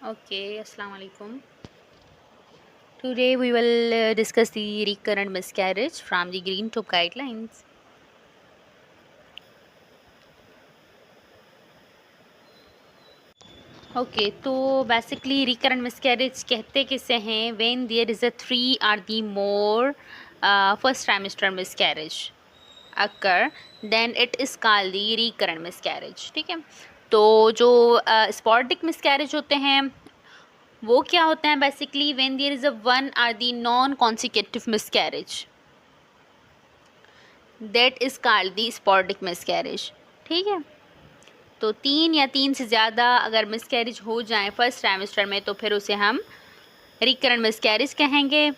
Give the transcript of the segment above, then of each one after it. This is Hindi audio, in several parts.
Okay, Assalamu alaikum. Today we will discuss the recurrent miscarriage from the Green Tube guidelines. Okay, तो basically recurrent miscarriage कहते किसे हैं when there is a 3 or the more first trimester miscarriage occur, then it is called the recurrent miscarriage. ठीक है, तो जो sporadic miscarriage होते हैं वो क्या होता है basically when there is a one or the non consecutive miscarriage, that is called the sporadic miscarriage. ठीक है, तो 3 या 3 से ज़्यादा अगर मिसकैरेज हो जाए फर्स्ट ट्राइमेस्टर में तो फिर उसे हम रिकरेंट मिसकैरेज कहेंगे.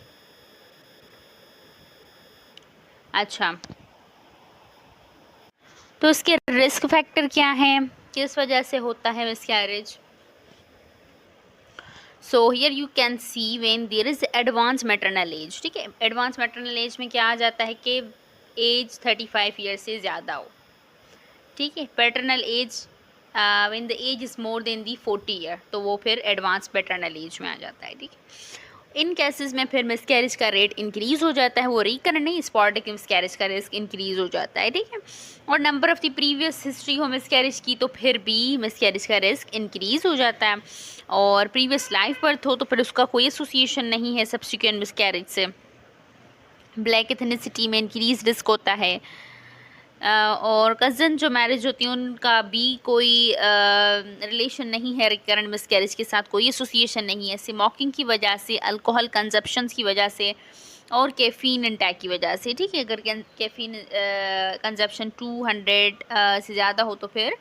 अच्छा, तो इसके रिस्क फैक्टर क्या हैं, किस वजह से होता है miscarriage. So here you can see when there is advance maternal age. ठीक है, एडवांस मैटरनल एज में क्या आ जाता है कि एज 35 ईयर से ज़्यादा हो. ठीक है, paternal age when the age is more than the 40 year तो वो फिर एडवांस पैटर्नल एज में आ जाता है. ठीक है, इन केसेस में फिर मिसकैरेज का रेट इंक्रीज़ हो जाता है, वो रिकरेंट नहीं, स्पॉटिक मिसकैरेज का रिस्क इंक्रीज़ हो जाता है. ठीक है, और number of the previous history हो मिसकैरेज की तो फिर भी मिसकैरेज का रिस्क इंक्रीज़ हो जाता है. और प्रीवियस लाइफ बर्थ हो तो फिर उसका कोई एसोसिएशन नहीं है सब्सिक्वेंट मिसकैरेज से. ब्लैक एथनिसिटी में इंक्रीज रिस्क होता है. और कज़न जो मैरिज होती हैं उनका भी कोई रिलेशन नहीं है रिकरेंट मिसकैरेज के साथ, कोई एसोसिएशन नहीं है. स्मोकिंग की वजह से, अल्कोहल कंजप्शंस की वजह से और कैफ़ीन इंटेक की वजह से. ठीक है, अगर कैफ़ीन कंजप्शन 200 से ज़्यादा हो तो फिर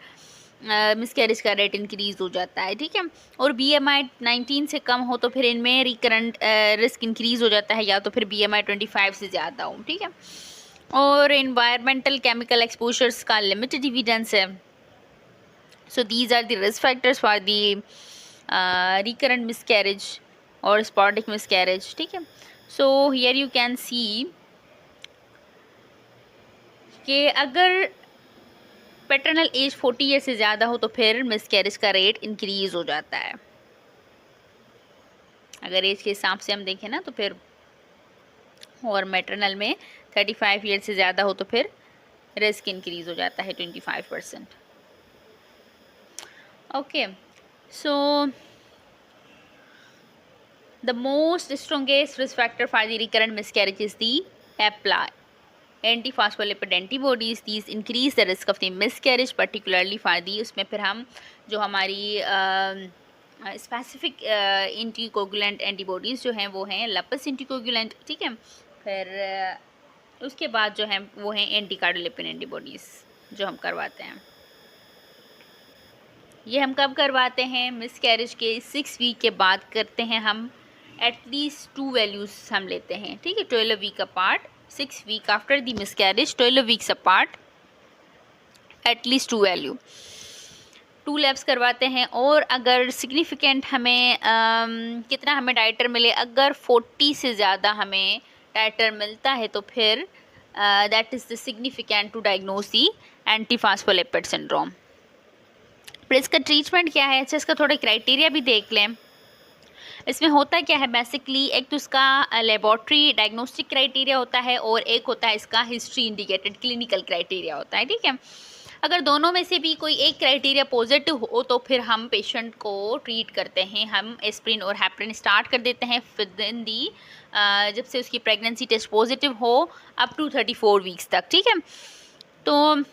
मिसकैरेज का रेट इंक्रीज़ हो जाता है. ठीक है, और BMI 19 से कम हो तो फिर इनमें रिकरेंट रिस्क इंक्रीज़ हो जाता है, या तो फिर BMI 25 से ज़्यादा हो. ठीक है, और इन्वायरमेंटल केमिकल एक्सपोजर्स का लिमिटेड एविडेंस है. So these are the risk factors for the recurrent miscarriage और स्पॉटिक मिसकैरेज. ठीक है, so here you can see कि अगर पैटर्नल एज 40 ईयर से ज़्यादा हो तो फिर मिसकैरेज का रेट इंक्रीज़ हो जाता है. अगर एज के हिसाब से हम देखें ना तो फिर, और मैटरनल में 35 ईयर से ज़्यादा हो तो फिर रिस्क इंक्रीज़ हो जाता है 25%. Okay, so the most strongest risk factor for the recurrent miscarriage is the APLA antiphospholipid antibodies. These increase the risk of the miscarriage particularly for the. उसमें फिर हम जो हमारी स्पेसिफिक एंटीकोगुलेंट एंटीबॉडीज़ जो हैं वो हैं लपस एंटीकोगुलेंट. ठीक है, फिर उसके बाद जो हैं वो हैं एंटीकार्डोलिपिन एंटीबॉडीज़ जो हम करवाते हैं. ये हम कब करवाते हैं, मिसकैरेज के 6 वीक के बाद करते हैं हम. एटलीस्ट 2 वैल्यूज़ हम लेते हैं. ठीक है, 12 week apart, 6 week after the miscarriage, 12 weeks apart, at least 2 value, 2 labs करवाते हैं. और अगर सिग्निफिकेंट हमें कितना हमें टाइटर मिले, अगर 40 से ज़्यादा हमें टाइटर मिलता है तो फिर that is the significant to diagnose the antiphospholipid syndrome. फिर इसका ट्रीटमेंट क्या है, अच्छा इसका थोड़ा क्राइटेरिया भी देख लें. इसमें होता क्या है बेसिकली, एक तो इसका लेबॉर्ट्री डायग्नोस्टिक क्राइटेरिया होता है और एक होता है इसका हिस्ट्री इंडिकेटेड क्लिनिकल क्राइटेरिया होता है. ठीक है, अगर दोनों में से भी कोई एक क्राइटेरिया पॉजिटिव हो तो फिर हम पेशेंट को ट्रीट करते हैं. हम एस्प्रिन और हेपरिन स्टार्ट कर देते हैं विदिन दी जब से उसकी प्रेगनेंसी टेस्ट पॉजिटिव हो अप टू 34 वीक्स तक. ठीक है, तो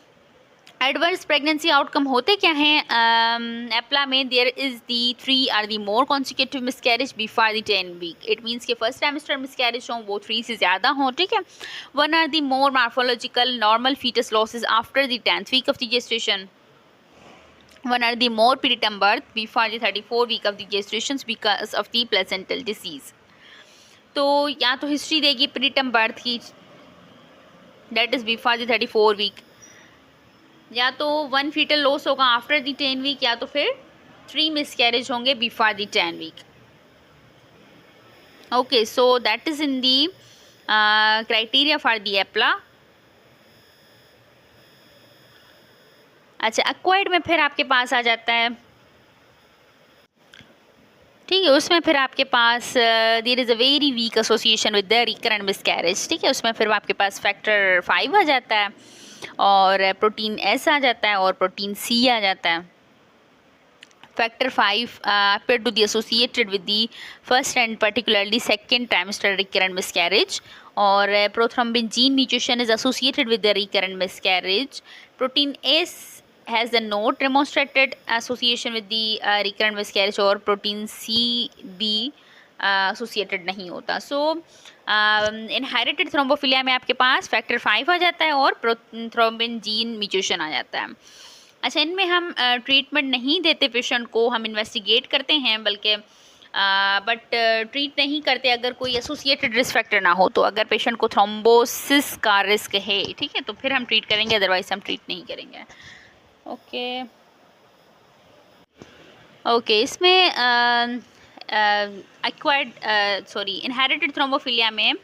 एडवर्स प्रेगनेंसी आउटकम होते क्या हैं एप्ला में, there is the 3 or the more consecutive miscarriage before the 10 week. It means के फर्स्ट ट्राइमेस्टर मिसकैरेज हों वो 3 से ज़्यादा हों. ठीक है, 1 or the more morphological normal fetus losses after the 10th week of the gestation. 1 or the more preterm birth before the 34 week of the gestation because of the placental disease. तो या तो हिस्ट्री देगी प्रीटर्म बर्थ की, that is before the 34 week, या तो 1 फीटल लॉस होगा आफ्टर दी 10 वीक, या तो फिर 3 मिसकैरेज होंगे before the 10 week. Okay, so that is in the criteria for the APLA. अच्छा, एक्वायर्ड में फिर आपके पास आ जाता है ठीक है। उसमें फिर आपके पास there is a very weak association with the recurrent miscarriage. ठीक है, उसमें फिर आपके पास फैक्टर 5 आ जाता है और प्रोटीन एस आ जाता है और प्रोटीन सी आ जाता है। Factor 5 appear to be associated with the first and particularly second trimester recurrent miscarriage, और prothrombin gene mutation is associated with the recurrent miscarriage. Protein S has the no demonstrated association with the recurrent miscarriage, और protein C B associated नहीं होता. So inherited thrombophilia में आपके पास factor 5 आ जाता है और prothrombin gene mutation आ जाता है. अच्छा, इनमें हम ट्रीटमेंट नहीं देते पेशेंट को, हम इन्वेस्टिगेट करते हैं, बल्कि बट ट्रीट नहीं करते अगर कोई एसोसिएटेड रिस्क फैक्टर ना हो। तो अगर पेशेंट को थ्रोम्बोसिस का रिस्क है, ठीक है, तो फिर हम ट्रीट करेंगे, अदरवाइज हम ट्रीट नहीं करेंगे। ओके, इसमें इनहेरिटेड थ्रोम्बोफिलिया में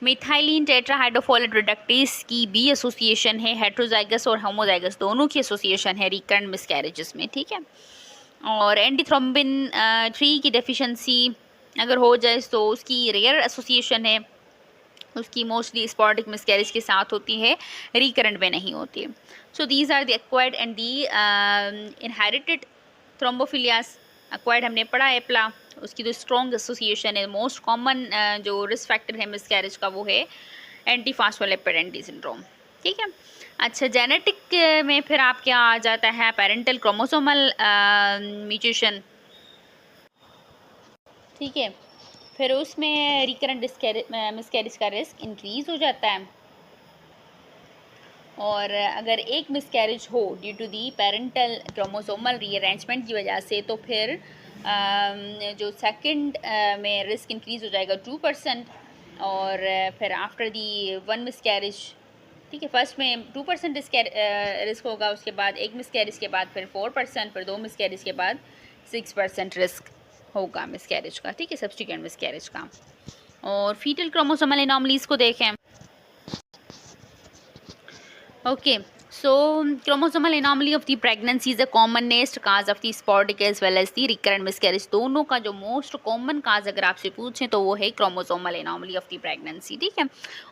मिथाइलिन टेट्राहाइड्रोफोलेट रिडक्टेस की भी एसोसिएशन है, हेट्रोजाइगस और होमोजाइगस दोनों की एसोसिएशन है रिकरेंट मिसकैरेजेस में। ठीक है, और एंटीथ्रोम्बिन 3 की डेफिशिएंसी अगर हो जाए तो उसकी रेयर एसोसिएशन है, उसकी मोस्टली स्पॉटिक मिसकैरेज के साथ होती है, रिकरेंट में नहीं होती है। So these are the acquired and the inherited thrombophilias. Acquired हमने पढ़ा एप्ला, उसकी जो स्ट्रॉन्ग एसोसिएशन है, मोस्ट कॉमन जो रिस्क फैक्टर है मिसकैरेज का वो है एंटी फास्फोलिपिड एंटी सिंड्रोम। ठीक है, अच्छा, जेनेटिक में फिर आप क्या आ जाता है, पेरेंटल क्रोमोसोमल म्यूटेशन। ठीक है, फिर उसमें रिकरेंट मिसकैरेज का रिस्क इंक्रीज हो जाता है, और अगर एक मिसकैरेज हो due to the parental chromosomal rearrangement की वजह से, तो फिर जो सेकंड में रिस्क इंक्रीज हो जाएगा 2%, और फिर आफ्टर दी 1 मिसकैरेज, ठीक है, फर्स्ट में 2% रिस्क होगा, उसके बाद एक मिसकैरेज के बाद फिर 4%, फिर 2 मिसकैरेज के बाद 6% रिस्क होगा मिसकैरेज का। ठीक है, सब्सिक्वेंट मिसकैरेज का। और फीटल क्रोमोसोमल एनॉमलीज को देखें। Okay, so chromosomal anomaly of the pregnancy is the commonest cause of the sporadic as well as the recurrent miscarriage। दोनों का जो मोस्ट कॉमन काज अगर आपसे पूछें तो वो है chromosomal anomaly of the pregnancy. ठीक है,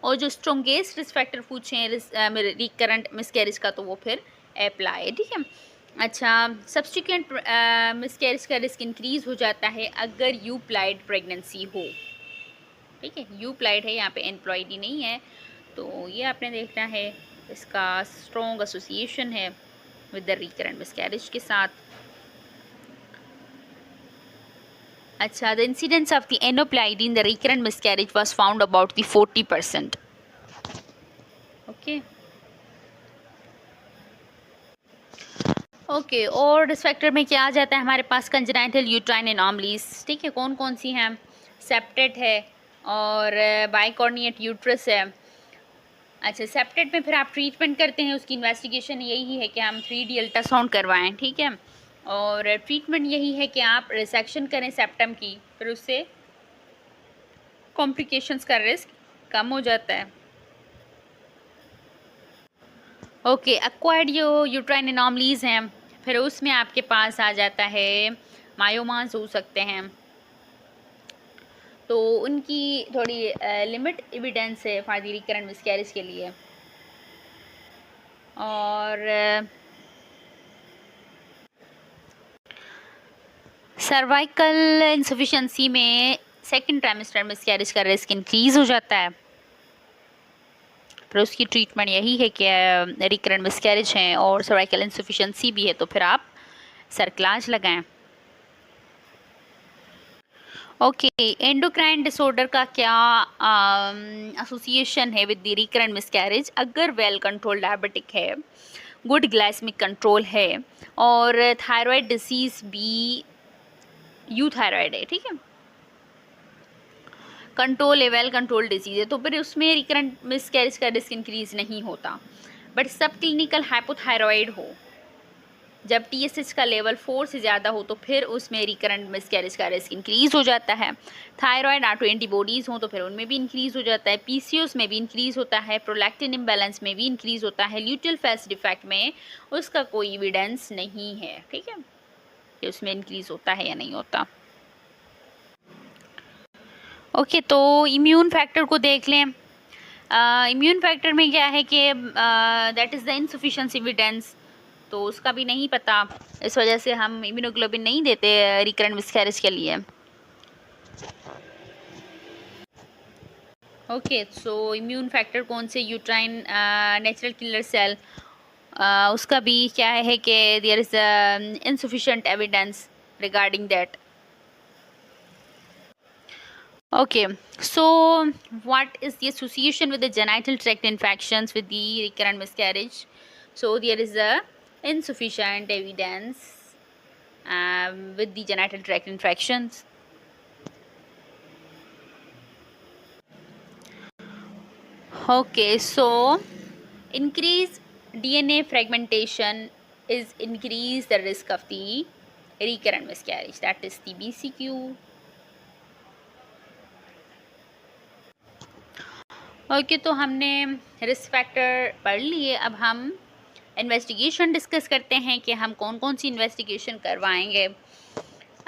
और जो स्ट्रॉन्गेस्ट रिस्क फैक्टर पूछें रिकरेंट मिसकैरेज का, तो वो फिर अप्लाई। ठीक है, अच्छा, सब्सिक्वेंट मिसकैरेज का रिस्क इंक्रीज हो जाता है अगर यूप्लाइड प्रेगनेंसी हो। ठीक है, यूप्लाइड है, यहाँ पे एम्प्लॉयड ही नहीं है, तो ये आपने देखना है, इसका स्ट्रॉन्ग एसोसिएशन है विद द रिकरेंट मिसकैरेज के साथ। अच्छा, the incidence of the aneuploidy in the recurrent miscarriage was found about the 40%। Okay, और रिस्क फैक्टर में क्या आ जाता है हमारे पास, कंजेनाइटल यूट्राइन एनॉमलीज। ठीक है, कौन कौन सी हैं, सेप्टेट है और बाइकॉर्निएट यूट्रस है। अच्छा, सेप्टेट में फिर आप ट्रीटमेंट करते हैं, उसकी इन्वेस्टिगेशन यही है कि हम 3D अल्ट्रासाउंड करवाएं। ठीक है, और ट्रीटमेंट यही है कि आप रिसेक्शन करें सेप्टम की, फिर उससे कॉम्प्लिकेशंस का रिस्क कम हो जाता है। ओके, एक्वायर्ड जो यूट्राइन एनॉमलीज हैं, फिर उसमें आपके पास आ जाता है मायोमास हो सकते हैं, तो उनकी थोड़ी लिमिट एविडेंस है फॉर द रिकरेंट मिसकैरेज के लिए। और सर्वाइकल इंसफिशिएंसी में सेकंड ट्राइमेस्टर मिसकैरेज का रिस्क इंक्रीज हो जाता है, फिर उसकी ट्रीटमेंट यही है कि रिकरेंट मिसकैरेज हैं और सर्वाइकल इंसफिशिएंसी भी है, तो फिर आप सर्कलाज लगाएं। ओके, एंडोक्राइन डिसऑर्डर का क्या एसोसिएशन है विद द रिकरेंट मिसकैरेज। अगर वेल कंट्रोल डायबिटिक है, गुड ग्लाइसेमिक कंट्रोल है, और थायराइड डिसीज भी यूथायराइड है, ठीक है, कंट्रोल है, वेल कंट्रोल डिजीज है, तो फिर उसमें रिकरेंट मिसकैरेज का रिस्क इंक्रीज नहीं होता। बट सब क्लिनिकल हाइपोथायरॉइड हो, जब TSH का लेवल 4 से ज़्यादा हो, तो फिर उसमें रिकरेंट मिसकैरेज का रिस्क इंक्रीज हो जाता है। थायराइड ऑटो एंटीबॉडीज़ हों तो फिर उनमें भी इंक्रीज हो जाता है, PCOS में भी इंक्रीज होता है, प्रोलैक्टिन इम्बैलेंस में भी इंक्रीज होता है। ल्यूटियल फैस डिफेक्ट में उसका कोई एविडेंस नहीं है, ठीक है, कि उसमें इंक्रीज होता है या नहीं होता। ओके, तो इम्यून फैक्टर को देख लें। इम्यून फैक्टर में क्या है कि that is the insufficient evidence, तो उसका भी नहीं पता, इस वजह से हम इम्यूनोग्लोबिन नहीं देते रिकरेंट मिसकैरेज के लिए। ओके, सो इम्यून फैक्टर कौन से, यूट्राइन नेचुरल किलर सेल, उसका भी क्या है कि there is insufficient evidence regarding that. Okay, so what is the association with the genital tract infections with the recurrent miscarriage? So there is a insufficient evidence with the genital tract infections. Okay, so increased DNA fragmentation is increase the risk of the recurrent miscarriage. That is the BCQ. Okay, तो हमने रिस्क फैक्टर पढ़ लिए। अब हम इन्वेस्टिगेशन डिस्कस करते हैं कि हम कौन कौन सी इन्वेस्टिगेशन करवाएंगे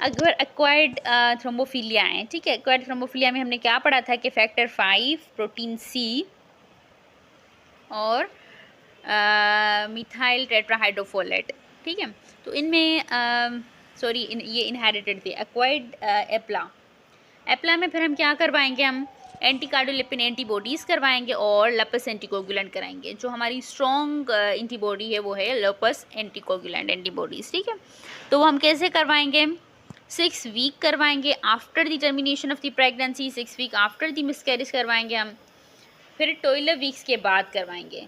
अगर एक्वायर्ड थ्रोम्बोफिलिया है। ठीक है, एक्वायर्ड थ्रोम्बोफिलिया में हमने क्या पढ़ा था कि फैक्टर 5, प्रोटीन सी और मिथाइल टेट्राहाइड्रोफोलेट। ठीक है, तो इनमें ये इनहेरिटेड थे। एक्वायर्ड एप्ला में फिर हम क्या करवाएंगे, हम एंटीकार्डियोलिपिन एंटीबॉडीज़ करवाएंगे और लपस एंटीकोगुलेंट कराएंगे। जो हमारी स्ट्रॉन्ग एंटीबॉडी है वो है लपस एंटीकोगुलेंट एंटीबॉडीज़। ठीक है, तो वो हम कैसे करवाएंगे, 6 वीक करवाएंगे after the termination of the pregnancy, 6 week after the miscarriage करवाएंगे हम, फिर 12 वीक्स के बाद करवाएंगे।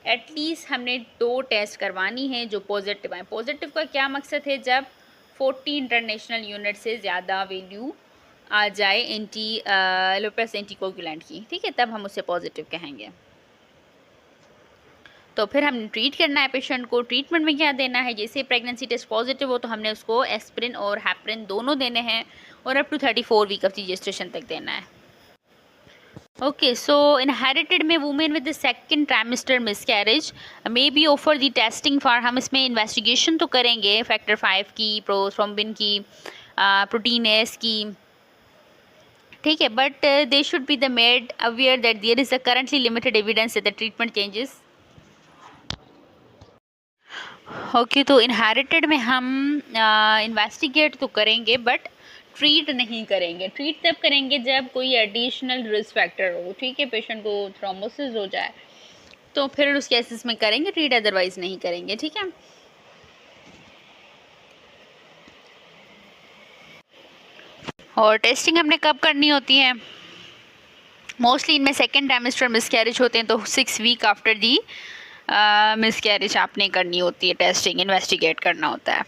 एटलीस्ट हमने 2 टेस्ट करवानी है जो पॉजिटिव आए। पॉजिटिव का क्या मकसद है, जब 40 इंटरनेशनल यूनिट से ज़्यादा वैल्यू आ जाए लपस एंटीकोगुलेंट की। ठीक है, तब हम उसे पॉजिटिव कहेंगे। तो फिर हमने ट्रीट करना है पेशेंट को। ट्रीटमेंट में क्या देना है, जैसे प्रेगनेंसी टेस्ट पॉजिटिव हो तो हमने उसको एस्पिरिन और हेपरिन दोनों देने हैं और up to 34 week of the gestation तक देना है। ओके, सो इनहेरिटेड में women with the second trimester miscarriage may be offer the testing for, हम इसमें इन्वेस्टिगेशन तो करेंगे फैक्टर 5 की, प्रोथ्रोम्बिन की, प्रोटीन एस की। ठीक है, but they should be the made aware that there is a currently limited evidence that the treatment changes. Okay, तो इनहेरिटेड में हम इन्वेस्टिगेट तो करेंगे बट ट्रीट नहीं करेंगे। ट्रीट तब करेंगे जब कोई एडिशनल रिस्क फैक्टर हो। ठीक है, पेशेंट को थ्रोम्बोसिस हो जाए तो फिर उस केसेस में करेंगे ट्रीट, अदरवाइज नहीं करेंगे। ठीक है, और टेस्टिंग हमने कब करनी होती है, मोस्टली इनमें सेकेंड ट्राइमेस्टर मिसकैरेज होते हैं तो 6 वीक आफ्टर दी मिसकैरेज आपने करनी होती है, टेस्टिंग इन्वेस्टिगेट करना होता है।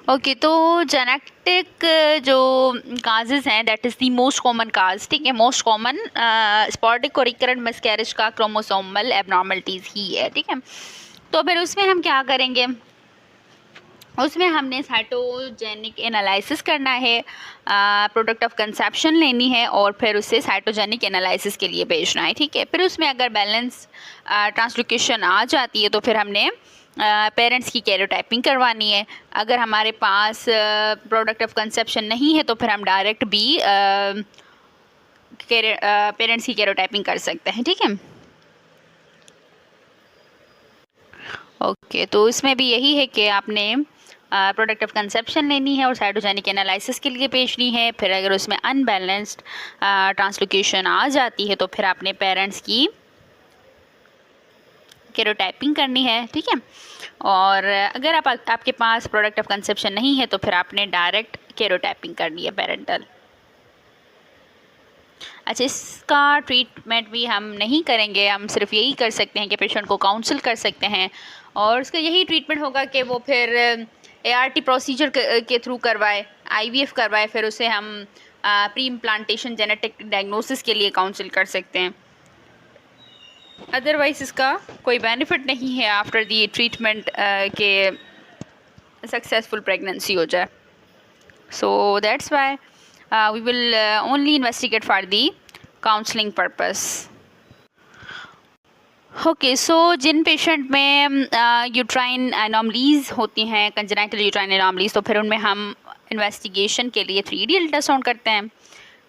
ओके, तो जेनेटिक जो काजेज़ हैं that is the most common cause. ठीक है, मोस्ट कॉमन स्पॉटिक और रिकरेंट मिसकैरेज का क्रोमोसोमल एबनॉर्मलिटीज़ ही है। ठीक है, तो फिर उसमें हम क्या करेंगे, उसमें हमने साइटोजेनिक एनालिसिस करना है, प्रोडक्ट ऑफ कंसेप्शन लेनी है और फिर उसे साइटोजेनिक एनालिसिस के लिए भेजना है। ठीक है, फिर उसमें अगर बैलेंस ट्रांसलोकेशन आ जाती है तो फिर हमने पेरेंट्स की कैरोटाइपिंग करवानी है। अगर हमारे पास प्रोडक्ट ऑफ कंसेप्शन नहीं है तो फिर हम डायरेक्ट भी पेरेंट्स की कैरोटाइपिंग कर सकते हैं। ठीक है, ओके, तो इसमें भी यही है कि आपने प्रोडक्ट ऑफ कंसेप्शन लेनी है और साइटोजेनिक एनालिसिस के लिए भेजनी है। फिर अगर उसमें अनबैलेंस्ड ट्रांसलोकेशन आ जाती है तो फिर आपने पेरेंट्स की कैरोटाइपिंग करनी है। ठीक है, और अगर आपके पास प्रोडक्ट ऑफ कंसेप्शन नहीं है तो फिर आपने डायरेक्ट कैरोटाइपिंग करनी है पेरेंटल। अच्छा, इसका ट्रीटमेंट भी हम नहीं करेंगे, हम सिर्फ यही कर सकते हैं कि पेशेंट को काउंसिल कर सकते हैं और उसका यही ट्रीटमेंट होगा कि वो फिर ART प्रोसीजर के थ्रू करवाए, IVF करवाए, फिर उसे हम प्री इम्प्लांटेशन जेनेटिक डायग्नोसिस के लिए काउंसिल कर सकते हैं। अदरवाइज़ इसका कोई बेनिफिट नहीं है आफ्टर दी ट्रीटमेंट के सक्सेसफुल प्रेगनेंसी हो जाए। So that's why we will only investigate for the counseling purpose. Okay so जिन पेशेंट में यूट्राइन एनॉमलीज होती हैं, कंजेनाइटल यूट्राइन एनॉमलीज, तो फिर उनमें हम इन्वेस्टिगेशन के लिए 3D अल्ट्रासाउंड करते हैं।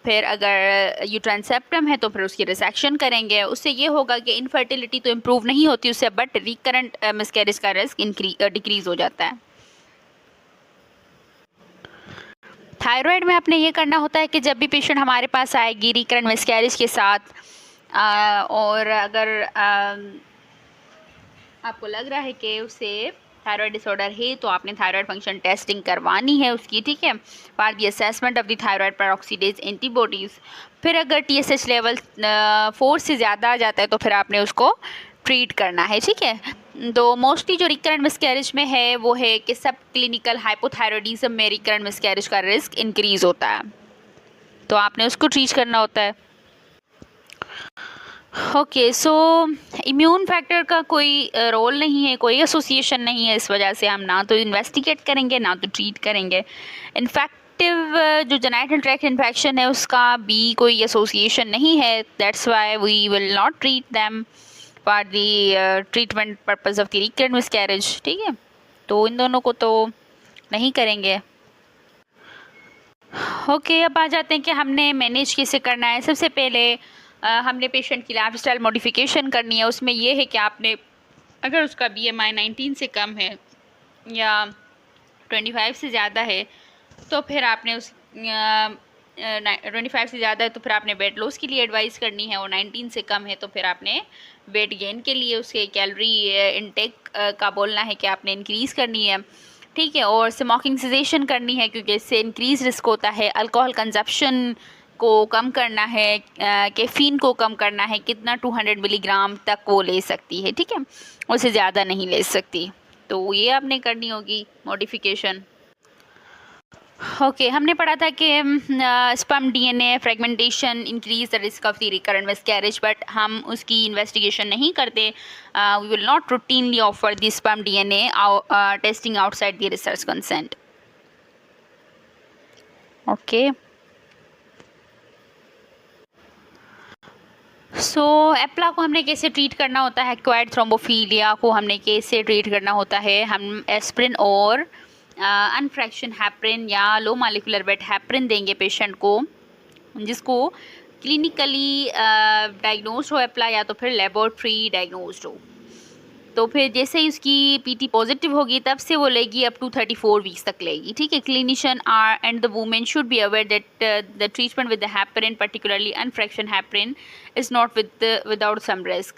फिर अगर यूट्राइन सेप्टम है तो फिर उसकी रिसेक्शन करेंगे। उससे ये होगा कि इनफर्टिलिटी तो इम्प्रूव नहीं होती उससे, बट रिकरेंट मिसकैरेज का रिस्क डिक्रीज़ हो जाता है। थायराइड में आपने ये करना होता है कि जब भी पेशेंट हमारे पास आएगी रिकरेंट मिसकैरेज के साथ और अगर आपको लग रहा है कि उसे थायराइड डिसऑर्डर है तो आपने थायराइड फंक्शन टेस्टिंग करवानी है उसकी, ठीक है, for the assessment of the thyroid peroxidase antibodies. फिर अगर TSH लेवल 4 से ज़्यादा आ जाता है तो फिर आपने उसको ट्रीट करना है, ठीक है। तो मोस्टली जो रिकरेंट मिसकैरेज में है वो है कि सब क्लिनिकल हाइपोथायरॉयडिज्म में रिकरेंट मिसकैरेज का रिस्क इंक्रीज़ होता है, तो आपने उसको ट्रीट करना होता है। ओके सो इम्यून फैक्टर का कोई रोल नहीं है, कोई एसोसिएशन नहीं है, इस वजह से हम ना तो इन्वेस्टिगेट करेंगे ना तो ट्रीट करेंगे। इन्फेक्टिव जो जेनेटल ट्रैक्ट इन्फेक्शन है उसका भी कोई एसोसिएशन नहीं है, that's why we will not treat them for the treatment purpose of the recurrent miscarriage, ठीक है। तो इन दोनों को तो नहीं करेंगे। ओके अब आ जाते हैं कि हमने मैनेज कैसे करना है। सबसे पहले हमने पेशेंट की लाइफस्टाइल मॉडिफिकेशन करनी है। उसमें यह है कि आपने अगर उसका BMI 19 से कम है या 25 से ज़्यादा है तो फिर आपने 25 से ज़्यादा है तो फिर आपने वेट लॉस के लिए एडवाइस करनी है, और 19 से कम है तो फिर आपने वेट गेन के लिए उसके कैलोरी इनटेक का बोलना है कि आपने इंक्रीज़ करनी है, ठीक है। और स्मोकिंग सेसेशन करनी है क्योंकि इससे इंक्रीज रिस्क होता है। अल्कोहल कंजप्शन को कम करना है, कैफ़ीन को कम करना है, कितना 200 मिलीग्राम तक वो ले सकती है, ठीक है, उससे ज़्यादा नहीं ले सकती। तो ये आपने करनी होगी मॉडिफिकेशन। ओके हमने पढ़ा था कि sperm DNA fragmentation increase the risk of the recurrent miscarriage, but हम उसकी इन्वेस्टिगेशन नहीं करते। We will not routinely offer the sperm DNA testing outside the research consent. Okay so APLA को हमने कैसे ट्रीट करना होता है, एक्वायर्ड थ्रोम्बोफीलिया को हमने कैसे ट्रीट करना होता है। हम एस्प्रिन और अनफ्रैक्शन हैप्रिन या लो मॉलिक्यूलर वेट हैप्रिन देंगे पेशेंट को, जिसको क्लिनिकली डायग्नोज हो एप्ला या तो फिर लेबोरेटरी डायग्नोज हो। तो फिर जैसे ही उसकी PT पॉजिटिव होगी तब से वो लेगी अप टू 34 वीक्स तक लेगी, ठीक है। Clinician are and the women should be aware that the treatment with the heparin, particularly unfractionated heparin, is not without some risk.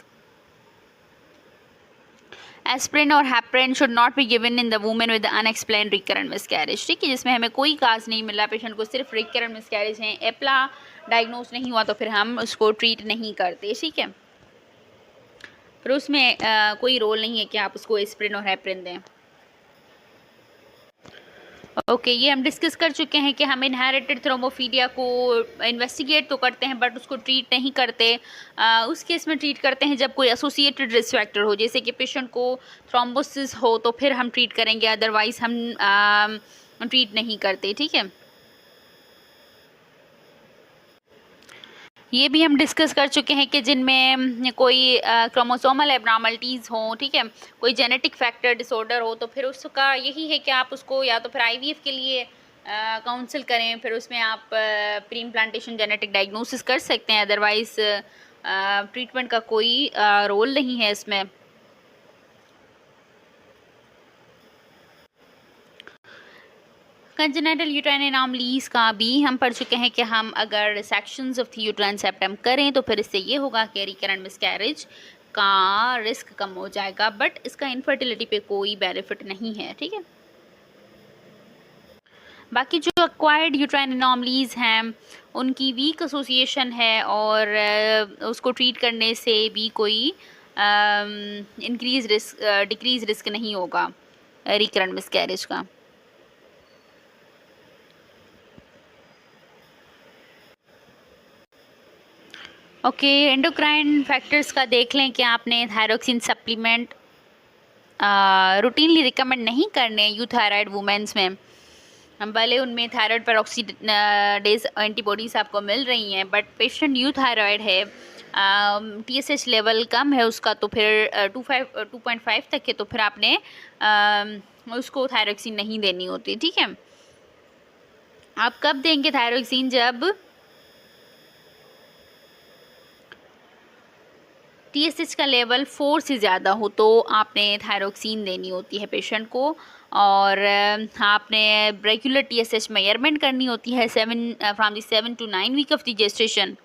Aspirin और heparin should not be given in the women with unexplained recurrent miscarriage, ठीक है, जिसमें हमें कोई काज नहीं मिला, पेशेंट को सिर्फ रिकरेंट मिसकैरेज है, एप्ला डायग्नोज नहीं हुआ तो फिर हम उसको ट्रीट नहीं करते, ठीक है। फिर उसमें कोई रोल नहीं है कि आप उसको एस्प्रिन और हैप्रिन दें। ओके ये हम डिस्कस कर चुके हैं कि हम इनहेरिटेड थ्रोम्बोफीलिया को इन्वेस्टिगेट तो करते हैं बट उसको ट्रीट नहीं करते। उस केस में ट्रीट करते हैं जब कोई एसोसिएटेड रिस्क फैक्टर हो, जैसे कि पेशेंट को थ्रोम्बोसिस हो तो फिर हम ट्रीट करेंगे, अदरवाइज़ हम ट्रीट नहीं करते, ठीक है। ये भी हम डिस्कस कर चुके हैं कि जिनमें कोई क्रोमोसोमल एब्नॉर्मलिटीज़ हों, ठीक है, कोई जेनेटिक फैक्टर डिसऑर्डर हो तो फिर उसका यही है कि आप उसको या तो फिर IVF के लिए काउंसिल करें, फिर उसमें आप प्री इम्प्लांटेशन जेनेटिक डायग्नोसिस कर सकते हैं, अदरवाइज़ ट्रीटमेंट का कोई रोल नहीं है इसमें। कंजेनिटल यूट्राइन एनॉमलीज का भी हम पढ़ चुके हैं कि हम अगर रिसेक्शंस ऑफ द यूट्राइन सेप्टम करें तो फिर इससे ये होगा कि रिकरेंट मिसकैरेज का रिस्क कम हो जाएगा, बट इसका इनफर्टिलिटी पे कोई बेनिफिट नहीं है, ठीक है। बाकी जो एक्वायर्ड यूट्राइन एनॉमलीज हैं उनकी वीक एसोसिएशन है और उसको ट्रीट करने से भी कोई इंक्रीज रिस्क डिक्रीज रिस्क नहीं होगा रिकरेंट मिसकैरेज का। ओके एंडोक्राइन फैक्टर्स का देख लें कि आपने थायरोक्सिन सप्लीमेंट रूटीनली रिकमेंड नहीं करने यूथायराइड वुमेंस में, हम भले उनमें थायराइड पेरोक्सीडेज एंटीबॉडीज़ आपको मिल रही हैं, बट पेशेंट यूथायरॉयड है, TSH लेवल कम है उसका, तो फिर 2.5 तक है, तो फिर आपने उसको थायरोक्सिन नहीं देनी होती। ठीक है, आप कब देंगे थायरोक्सिन? जब TSH का लेवल 4 से ज़्यादा हो तो आपने थायरोक्सिन देनी होती है पेशेंट को। और आपने रेगुलर TSH मेजरमेंट करनी होती है from the 7 to 9 week of the gestation,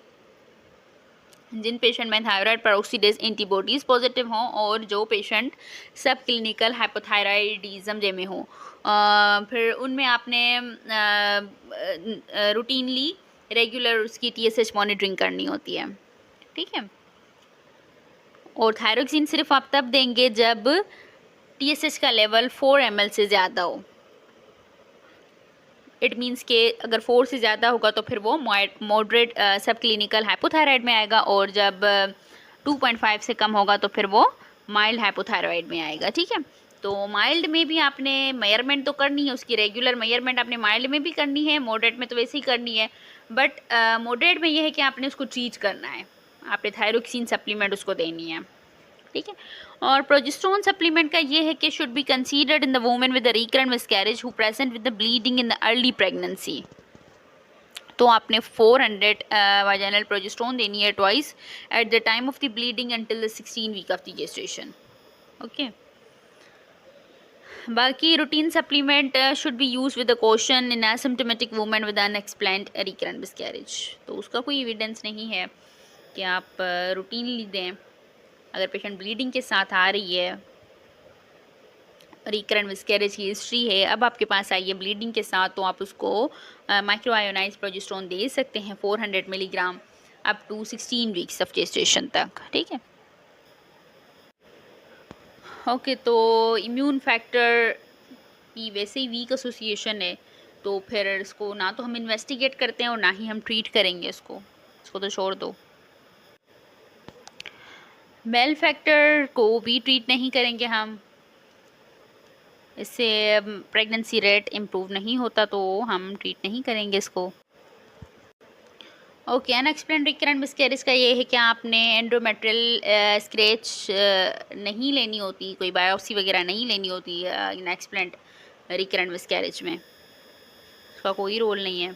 जिन पेशेंट में थायराइड पेरोक्सीडेज एंटीबॉडीज़ पॉजिटिव हों और जो पेशेंट सब क्लिनिकल हाइपोथायराइडिज्म जे में हो। फिर उनमें आपने रूटीनली रेगुलर उसकी TSH मॉनिटरिंग करनी होती है। ठीक है, और थायरोक्सिन सिर्फ आप तब देंगे जब TSH का लेवल 4 ml से ज़्यादा हो। इट मीन्स के अगर 4 से ज़्यादा होगा तो फिर वो मॉडरेट सब क्लिनिकल हाइपोथायराइड में आएगा, और जब 2.5 से कम होगा तो फिर वो माइल्ड हाइपोथायराइड में आएगा। ठीक है, तो माइल्ड में भी आपने मेजरमेंट तो करनी है, उसकी रेगुलर मेजरमेंट आपने माइल्ड में भी करनी है, मॉडरेट में तो वैसे ही करनी है, बट मॉडरेट में ये है कि आपने उसको ट्रीट करना है, आपने थायरोक्सिन सप्लीमेंट उसको देनी है। ठीक है, और प्रोजेस्टेरोन सप्लीमेंट का ये है कि should be considered in the women with the recurrent miscarriage who present with the bleeding in the early pregnancy. तो आपने 400 वाजाइनल प्रोजेस्टेरोन देनी है twice at the time of the bleeding until the 16 week of the gestation. Okay, बाकी routine supplement should be use with the caution in asymptomatic women with unexplained recurrent miscarriage. तो उसका कोई एविडेंस नहीं है कि आप रूटीनली दें। अगर पेशेंट ब्लीडिंग के साथ आ रही है, रिकरेंट मिसकैरेज की हिस्ट्री है, अब आपके पास आई है ब्लीडिंग के साथ, तो आप उसको माइक्रो आयोनाइज प्रोजेस्टेरोन दे सकते हैं 400 milligram up to 16 weeks of gestation तक। ठीक है, ओके, तो इम्यून फैक्टर की वैसे ही वीक एसोसिएशन है, तो फिर इसको ना तो हम इन्वेस्टिगेट करते हैं और ना ही हम ट्रीट करेंगे इसको तो छोड़ दो। मेल फैक्टर को भी ट्रीट नहीं करेंगे हम, इससे प्रेगनेंसी रेट इम्प्रूव नहीं होता, तो हम ट्रीट नहीं करेंगे इसको। ओके, अनएक्सप्लेन्ड रिकरेंट मिसकैरेज का ये है कि आपने एंडोमेट्रियल स्क्रैच नहीं लेनी होती, कोई बायोप्सी वगैरह नहीं लेनी होती अनएक्सप्लेन्ड रिकरेंट मिसकैरेज में, उसका कोई रोल नहीं है।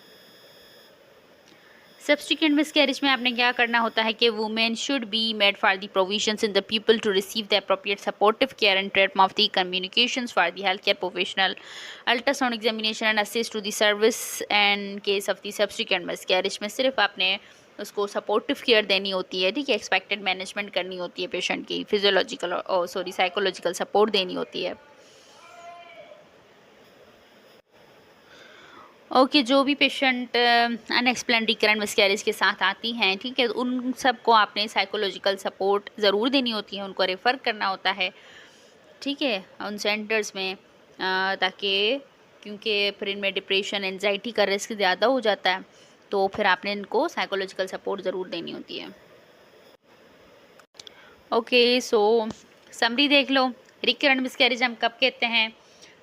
सब्सिक्वेंट मिसकैरेज में आपने क्या करना होता है कि women should be made for the provisions in the people to receive the appropriate supportive care and treatment of the communications for the health care professional, ultrasound examination and assist to the service and case of the subsequent miscarriage में सिर्फ आपने उसको सपोर्टिव केयर देनी होती है। ठीक है, एक्सपेक्टेड मैनेजमेंट करनी होती है पेशेंट की, फिजियोलॉजिकल साइकोलॉजिकल सपोर्ट देनी होती है। ओके, जो भी पेशेंट अनएक्सप्लेन्ड रिकरेंट मिसकैरेज के साथ आती हैं, ठीक है, उन सबको आपने साइकोलॉजिकल सपोर्ट ज़रूर देनी होती है, उनको रेफ़र करना होता है। ठीक है, उन सेंटर्स में, ताकि क्योंकि फिर इनमें डिप्रेशन एंजाइटी का रिस्क ज़्यादा हो जाता है, तो फिर आपने इनको साइकोलॉजिकल सपोर्ट ज़रूर देनी होती है। ओके, सो समरी देख लो। रिकरेंट मिसकैरेज हम कब कहते हैं?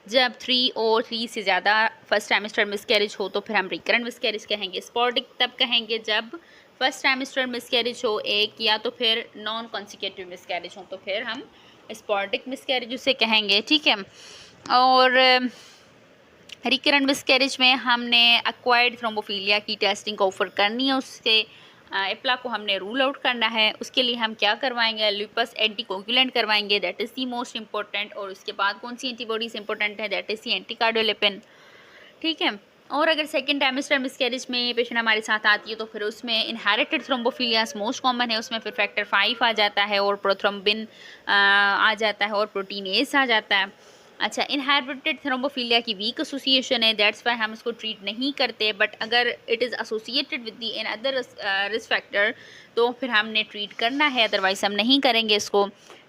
जब 3 और 3 से ज़्यादा फर्स्ट ट्राइमेस्टर मिसकैरेज हो तो फिर हम रिकरेंट मिसकैरेज कहेंगे। स्पॉर्डिक तब कहेंगे जब फर्स्ट ट्राइमेस्टर मिसकैरेज हो एक, या तो फिर नॉन कॉन्सिक्यूटिव मिसकैरेज हो तो फिर हम स्पॉर्डिक मिसकैरेज उसे कहेंगे। ठीक है, और रिकरेंट मिसकैरेज में हमने एक्वायर्ड थ्रोम्बोफिलिया की टेस्टिंग ऑफर करनी है, उससे एप्ला को हमने रूल आउट करना है। उसके लिए हम क्या करवाएंगे? लुपस एंटीकोगुलेंट करवाएंगे, that is the most important. और उसके बाद कौन सी एंटीबॉडीज इंपॉर्टेंट है? That is the anticardiolipin. ठीक है, और अगर सेकेंड ट्राइमेस्टर मिसकैरेज में पेशेंट हमारे साथ आती है तो फिर उसमें इनहेरिटेड थ्रोम्बोफिलियास मोस्ट कॉमन है, उसमें फिर फैक्टर 5 आ जाता है और प्रोथ्रोम्बिन आ जाता है और प्रोटीनेस आ जाता है। अच्छा, इनहेरिटेड थ्रोम्बोफिलिया की वीक एसोसिएशन है, दैट्स वाई हम इसको ट्रीट नहीं करते, बट अगर it is associated with the in other risk factor तो फिर हमने ट्रीट करना है, अदरवाइज हम नहीं करेंगे इसको।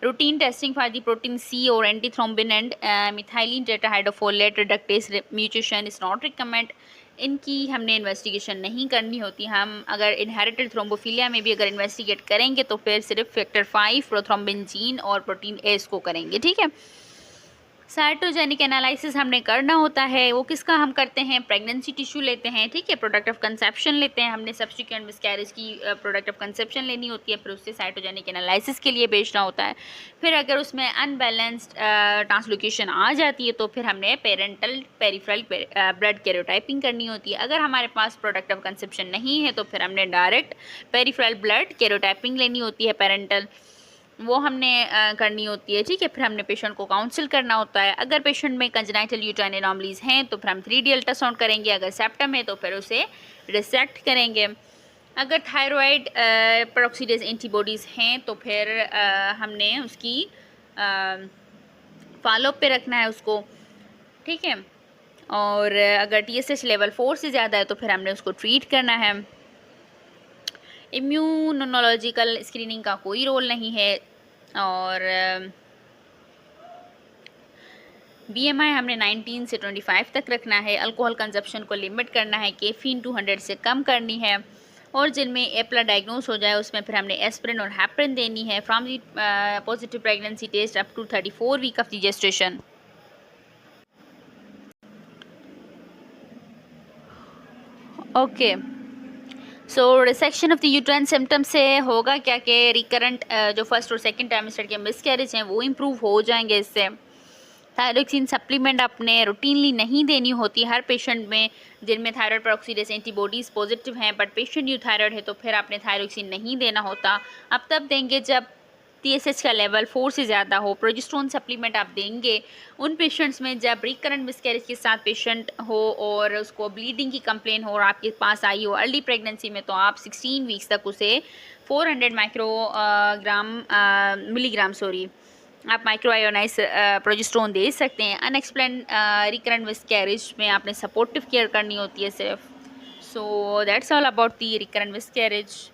Routine testing for the protein C और antithrombin and methylene tetrahydrofolate reductase mutation is not recommend, इनकी हमने इन्वेस्टिगेशन नहीं करनी होती। हम अगर इनहेरिटेड थ्रोम्बोफिलिया में भी अगर इन्वेस्टिगेट करेंगे तो फिर सिर्फ फैक्टर 5, प्रोथ्रोम्बिन जीन और प्रोटीन एस को करेंगे। ठीक है, साइटोजेनिक एनालिसिस हमने करना होता है, वो किसका हम करते हैं, प्रेगनेंसी टिश्यू लेते हैं, ठीक है, प्रोडक्ट ऑफ कंसेप्शन लेते हैं, हमने सब्सिक्वेंट मिसकैरेज की प्रोडक्ट ऑफ कंसेप्शन लेनी होती है, फिर उससे साइटोजेनिक एनालिसिस के लिए भेजना होता है। फिर अगर उसमें अनबैलेंस्ड ट्रांसलोकेशन आ जाती है तो फिर हमने पेरेंटल पेरिफेरल ब्लड कैरियोटाइपिंग करनी होती है। अगर हमारे पास प्रोडक्ट ऑफ कंसेप्शन नहीं है तो फिर हमने डायरेक्ट पेरिफेरल ब्लड कैरियोटाइपिंग लेनी होती है, पेरेंटल, वो हमने करनी होती है, ठीक है। फिर हमने पेशेंट को काउंसिल करना होता है। अगर पेशेंट में कंजेनाइटल यूट्राइन एनोमलीज हैं तो फिर हम 3D अल्ट्रासाउंड करेंगे, अगर सेप्टम है तो फिर उसे रिसेक्ट करेंगे। अगर थायराइड पेरोक्सीडेज एंटीबॉडीज़ हैं तो फिर हमने उसकी फॉलोअप पे रखना है उसको, ठीक है। और अगर TSH लेवल 4 से ज़्यादा है तो फिर हमने उसको ट्रीट करना है। इम्यूनोलॉजिकल स्क्रीनिंग का कोई रोल नहीं है। और BMI हमने 19 से 25 तक रखना है। अल्कोहल कंजप्शन को लिमिट करना है, कैफीन 200 से कम करनी है। और जिनमें एप्ला डायग्नोस हो जाए उसमें फिर हमने एस्पिरिन और हैपरिन देनी है from the positive pregnancy test up to 34 week of the gestation. Okay, so resection of the uterine septum से होगा क्या कि रिकरेंट जो फर्स्ट और सेकंड ट्राइमेस्टर के मिसकैरेज हैं वो इम्प्रूव हो जाएंगे इससे। थायरोक्सिन सप्लीमेंट आपने रूटीनली नहीं देनी होती हर पेशेंट में जिनमें थायराइड पेरोक्सीडेज एंटीबॉडीज़ पॉजिटिव हैं, बट पेशेंट यूथायराइड है तो फिर आपने थायरोक्सिन नहीं देना होता। अब तब देंगे जब TSH का लेवल 4 से ज़्यादा हो। प्रोजेस्टेरोन सप्लीमेंट आप देंगे उन पेशेंट्स में जब रिकरेंट मिसकैरेज के साथ पेशेंट हो और उसको ब्लीडिंग की कंप्लेन हो और आपके पास आई हो अर्ली प्रेगनेंसी में, तो आप 16 वीक्स तक उसे 400 मिलीग्राम आप माइक्रो आयोनाइज प्रोजेस्टेरोन दे सकते हैं। अनएक्सप्लेन रिकरेंट मिसकैरेज में आपने सपोर्टिव केयर करनी होती है सिर्फ। So that's all about the recurrent miscarriage.